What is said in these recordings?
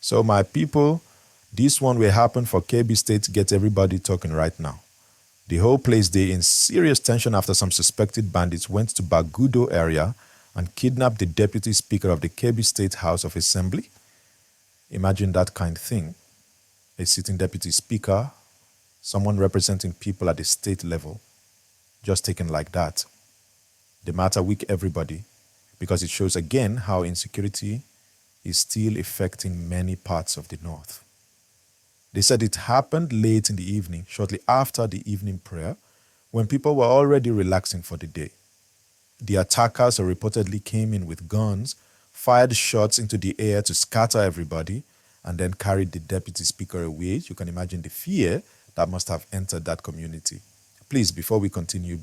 So my people, this one will happen for Kebbi State, get everybody talking right now. The whole place they in serious tension after some suspected bandits went to Bagudo area and kidnapped the deputy speaker of the Kebbi State House of Assembly. Imagine that kind of thing. A sitting deputy speaker, someone representing people at the state level, just taken like that. The matter weak everybody because it shows again how insecurity is still affecting many parts of the north. They said it happened late in the evening, shortly after the evening prayer, when people were already relaxing for the day. The attackers reportedly came in with guns, fired shots into the air to scatter everybody, and then carried the deputy speaker away. You can imagine the fear that must have entered that community. Please, before we continue,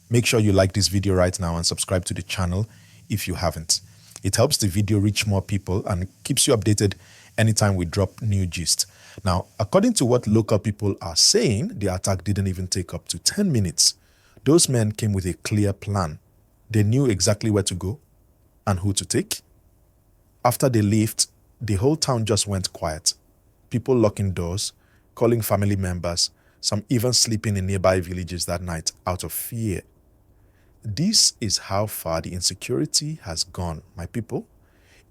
make sure you like this video right now and subscribe to the channel if you haven't. It helps the video reach more people and keeps you updated anytime we drop new gist. Now, according to what local people are saying, the attack didn't even take up to 10 minutes. Those men came with a clear plan. They knew exactly where to go and who to take. After they left, the whole town just went quiet. People locking doors, calling family members, some even sleeping in nearby villages that night out of fear. This is how far the insecurity has gone, my people.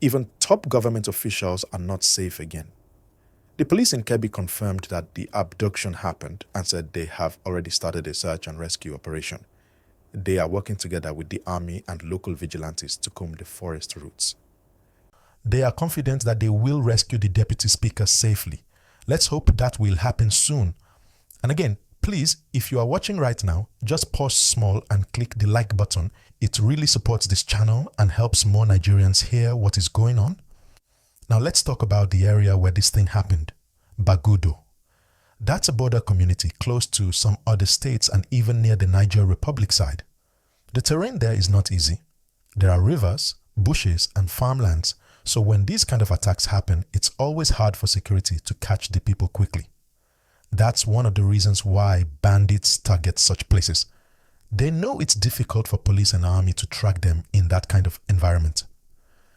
Even top government officials are not safe again. The police in Kebbi confirmed that the abduction happened and said they have already started a search and rescue operation. They are working together with the army and local vigilantes to comb the forest routes. They are confident that they will rescue the deputy speaker safely. Let's hope that will happen soon. And again, please, if you are watching right now, just pause small and click the like button. It really supports this channel and helps more Nigerians hear what is going on. Now let's talk about the area where this thing happened, Bagudo. That's a border community close to some other states and even near the Niger Republic side. The terrain there is not easy. There are rivers, bushes and farmlands, so when these kind of attacks happen, it's always hard for security to catch the people quickly. That's one of the reasons why bandits target such places. They know it's difficult for police and army to track them in that kind of environment.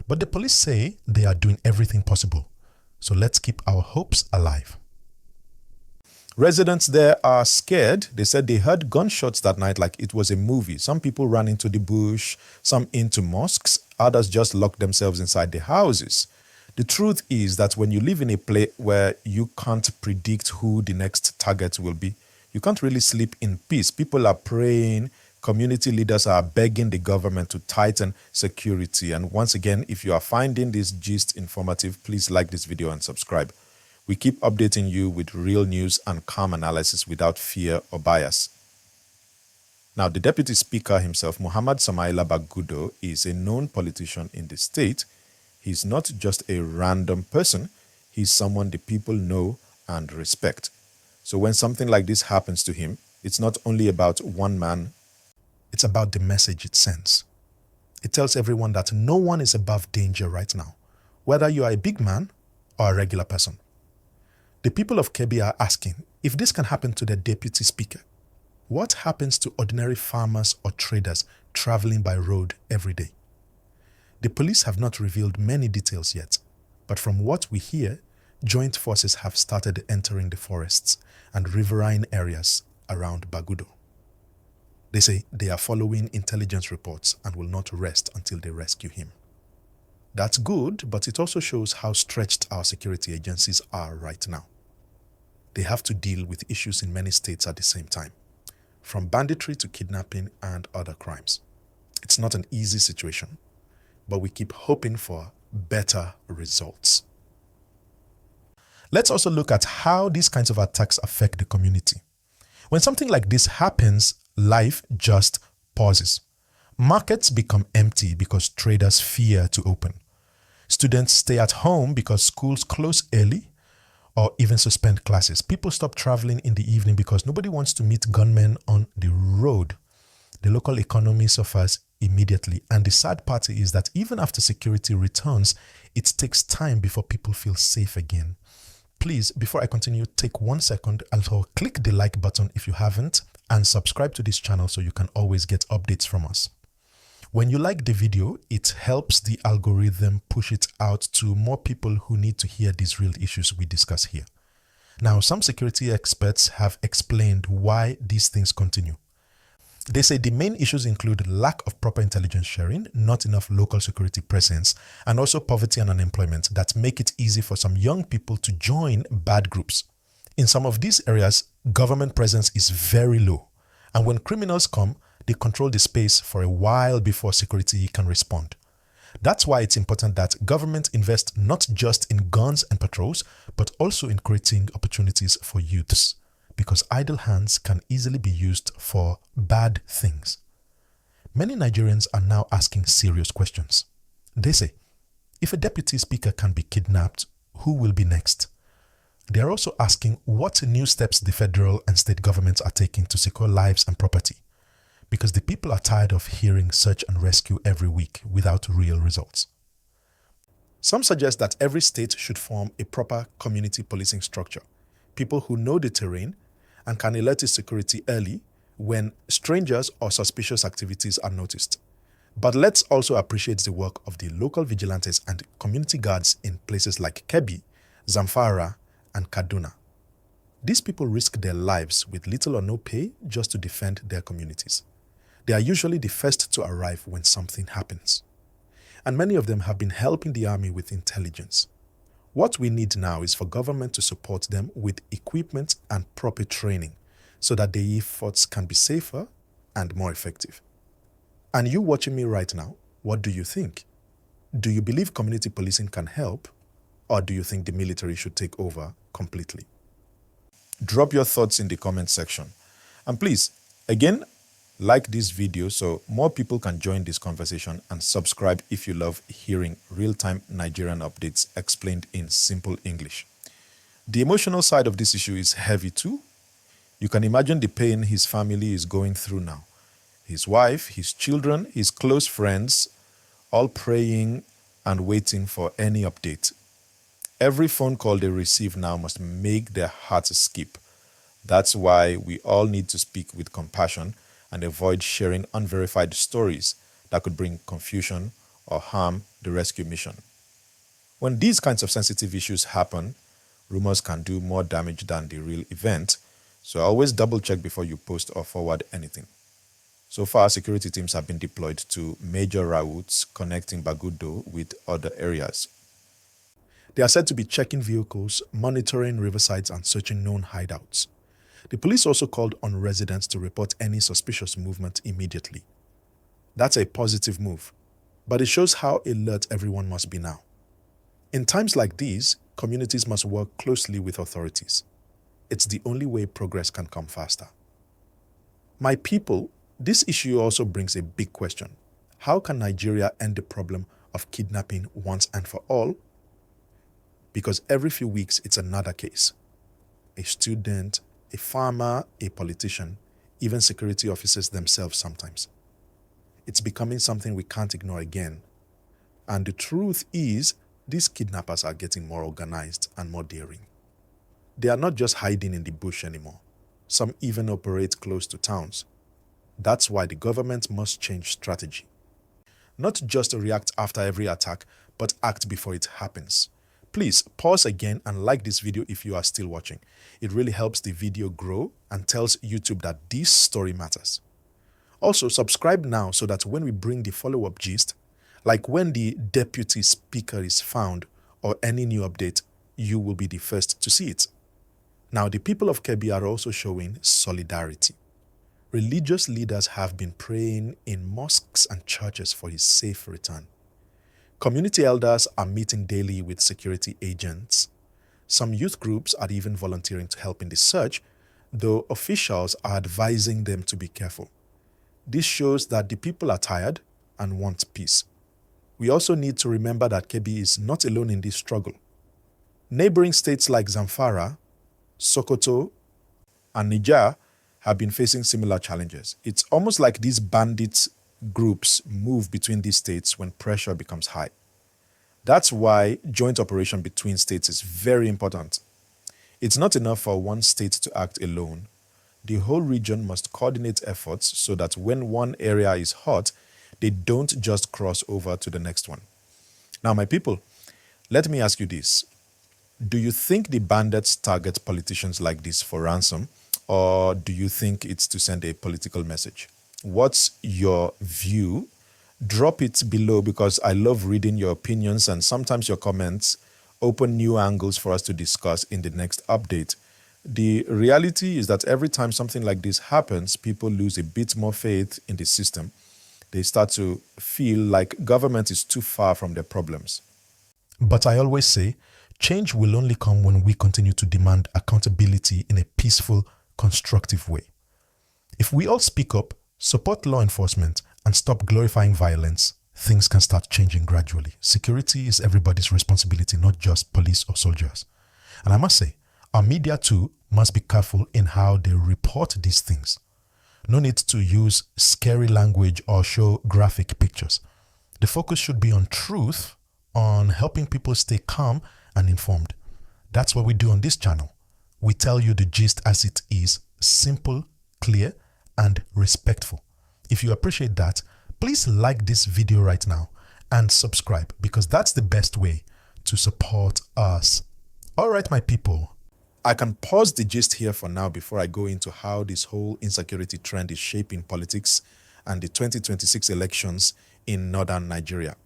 But the police say they are doing everything possible. So let's keep our hopes alive. Residents there are scared. They said they heard gunshots that night like it was a movie. Some people ran into the bush, some into mosques, others just locked themselves inside their houses. The truth is that when you live in a place where you can't predict who the next target will be, you can't really sleep in peace. People are praying, community leaders are begging the government to tighten security. And once again, if you are finding this gist informative, please like this video and subscribe. We keep updating you with real news and calm analysis without fear or bias. Now, the deputy speaker himself, Muhammad Samaila Bagudo, is a known politician in the state. He's not just a random person, he's someone the people know and respect. So when something like this happens to him, it's not only about one man, it's about the message it sends. It tells everyone that no one is above danger right now, whether you are a big man or a regular person. The people of Kebbi are asking, if this can happen to the deputy speaker, what happens to ordinary farmers or traders traveling by road every day? The police have not revealed many details yet, but from what we hear, joint forces have started entering the forests and riverine areas around Bagudo. They say they are following intelligence reports and will not rest until they rescue him. That's good, but it also shows how stretched our security agencies are right now. They have to deal with issues in many states at the same time, from banditry to kidnapping and other crimes. It's not an easy situation, but we keep hoping for better results. Let's also look at how these kinds of attacks affect the community. When something like this happens, life just pauses. Markets become empty because traders fear to open. Students stay at home because schools close early or even suspend classes. People stop traveling in the evening because nobody wants to meet gunmen on the road. The local economy suffers immediately. And the sad part is that even after security returns, it takes time before people feel safe again. Please, before I continue, take 1 second and click the like button if you haven't, and subscribe to this channel so you can always get updates from us. When you like the video, it helps the algorithm push it out to more people who need to hear these real issues we discuss here. Now, some security experts have explained why these things continue. They say the main issues include lack of proper intelligence sharing, not enough local security presence, and also poverty and unemployment that make it easy for some young people to join bad groups. In some of these areas, government presence is very low, and when criminals come, they control the space for a while before security can respond. That's why it's important that government invest not just in guns and patrols, but also in creating opportunities for youths, because idle hands can easily be used for bad things. Many Nigerians are now asking serious questions. They say, if a deputy speaker can be kidnapped, who will be next? They are also asking what new steps the federal and state governments are taking to secure lives and property, because the people are tired of hearing search and rescue every week without real results. Some suggest that every state should form a proper community policing structure, people who know the terrain and can alert its security early when strangers or suspicious activities are noticed. But let's also appreciate the work of the local vigilantes and community guards in places like Kebbi, Zamfara, and Kaduna. These people risk their lives with little or no pay just to defend their communities. They are usually the first to arrive when something happens. And many of them have been helping the army with intelligence. What we need now is for government to support them with equipment and proper training so that their efforts can be safer and more effective. And you watching me right now, what do you think? Do you believe community policing can help, or do you think the military should take over completely? Drop your thoughts in the comment section. And please, again, like this video so more people can join this conversation, and subscribe if you love hearing real-time Nigerian updates explained in simple English. The emotional side of this issue is heavy too. You can imagine the pain his family is going through now. His wife, his children, his close friends, all praying and waiting for any update. Every phone call they receive now must make their hearts skip. That's why we all need to speak with compassion and avoid sharing unverified stories that could bring confusion or harm the rescue mission. When these kinds of sensitive issues happen, rumors can do more damage than the real event, so always double check before you post or forward anything. So far, security teams have been deployed to major routes connecting Bagudo with other areas. They are said to be checking vehicles, monitoring riversides, and searching known hideouts. The police also called on residents to report any suspicious movement immediately. That's a positive move, but it shows how alert everyone must be now. In times like these, communities must work closely with authorities. It's the only way progress can come faster. My people, this issue also brings a big question. How can Nigeria end the problem of kidnapping once and for all? Because every few weeks, it's another case. A student, a farmer, a politician, even security officers themselves sometimes. It's becoming something we can't ignore again. And the truth is, these kidnappers are getting more organized and more daring. They are not just hiding in the bush anymore. Some even operate close to towns. That's why the government must change strategy. Not just react after every attack, but act before it happens. Please pause again and like this video if you are still watching. It really helps the video grow and tells YouTube that this story matters. Also, subscribe now so that when we bring the follow-up gist, like when the deputy speaker is found or any new update, you will be the first to see it. Now, the people of Kebbi are also showing solidarity. Religious leaders have been praying in mosques and churches for his safe return. Community elders are meeting daily with security agents. Some youth groups are even volunteering to help in the search, though officials are advising them to be careful. This shows that the people are tired and want peace. We also need to remember that Kebbi is not alone in this struggle. Neighboring states like Zamfara, Sokoto, and Niger have been facing similar challenges. It's almost like these bandits groups move between these states when pressure becomes high. That's why joint operation between states is very important. It's not enough for one state to act alone. The whole region must coordinate efforts so that when one area is hot, They don't just cross over to the next one. Now, my people, let me ask you this. Do you think the bandits target politicians like this for ransom, or do you think it's to send a political message? What's your view? Drop it below, because I love reading your opinions, and sometimes your comments open new angles for us to discuss in the next update. The reality is that every time something like this happens, people lose a bit more faith in the system. They start to feel like government is too far from their problems. But I always say, change will only come when we continue to demand accountability in a peaceful, constructive way. If we all speak up, support law enforcement, and stop glorifying violence, things can start changing gradually. Security is everybody's responsibility, not just police or soldiers. And I must say, our media too must be careful in how they report these things. No need to use scary language or show graphic pictures. The focus should be on truth, on helping people stay calm and informed. That's what we do on this channel. We tell you the gist as it is, simple, clear, and respectful. If you appreciate that, please like this video right now and subscribe, because that's the best way to support us. All right, my people. I can pause the gist here for now before I go into how this whole insecurity trend is shaping politics and the 2026 elections in northern Nigeria.